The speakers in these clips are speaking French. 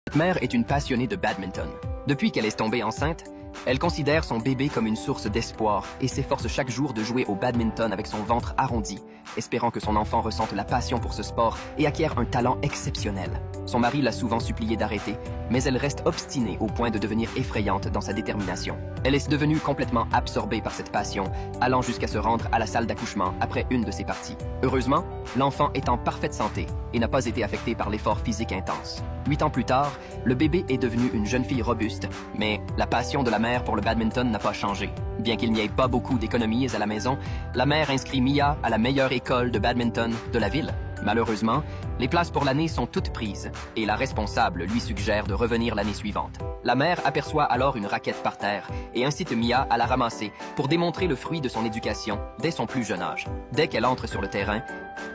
Cette mère est une passionnée de badminton. Depuis qu'elle est tombée enceinte, elle considère son bébé comme une source d'espoir et s'efforce chaque jour de jouer au badminton avec son ventre arrondi, espérant que son enfant ressente la passion pour ce sport et acquiert un talent exceptionnel. Son mari l'a souvent suppliée d'arrêter, mais elle reste obstinée au point de devenir effrayante dans sa détermination. Elle est devenue complètement absorbée par cette passion, allant jusqu'à se rendre à la salle d'accouchement après une de ses parties. Heureusement, l'enfant est en parfaite santé et n'a pas été affecté par l'effort physique intense. 8 ans plus tard, le bébé est devenu une jeune fille robuste, mais la passion de la mère pour le badminton n'a pas changé. Bien qu'il n'y ait pas beaucoup d'économies à la maison, la mère inscrit Mia à la meilleure école de badminton de la ville. Malheureusement, les places pour l'année sont toutes prises et la responsable lui suggère de revenir l'année suivante. La mère aperçoit alors une raquette par terre et incite Mia à la ramasser pour démontrer le fruit de son éducation dès son plus jeune âge. Dès qu'elle entre sur le terrain,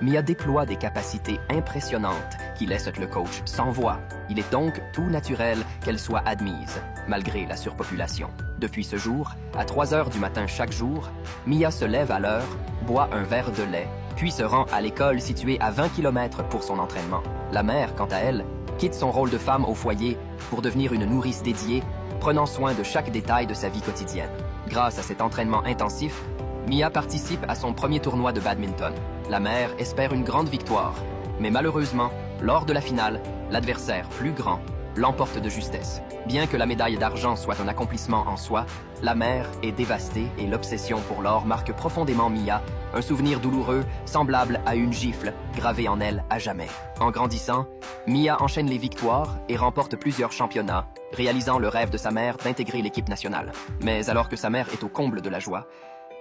Mia déploie des capacités impressionnantes qui laissent le coach sans voix. Il est donc tout naturel qu'elle soit admise, malgré la surpopulation. Depuis ce jour, à 3 heures du matin chaque jour, Mia se lève à l'heure, boit un verre de lait, puis se rend à l'école située à 20 km pour son entraînement. La mère, quant à elle, quitte son rôle de femme au foyer pour devenir une nourrice dédiée, prenant soin de chaque détail de sa vie quotidienne. Grâce à cet entraînement intensif, Mia participe à son premier tournoi de badminton. La mère espère une grande victoire, mais malheureusement, lors de la finale, l'adversaire plus grand l'emporte de justesse. Bien que la médaille d'argent soit un accomplissement en soi, la mère est dévastée et l'obsession pour l'or marque profondément Mia, un souvenir douloureux semblable à une gifle gravée en elle à jamais. En grandissant, Mia enchaîne les victoires et remporte plusieurs championnats, réalisant le rêve de sa mère d'intégrer l'équipe nationale. Mais alors que sa mère est au comble de la joie,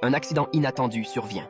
un accident inattendu survient.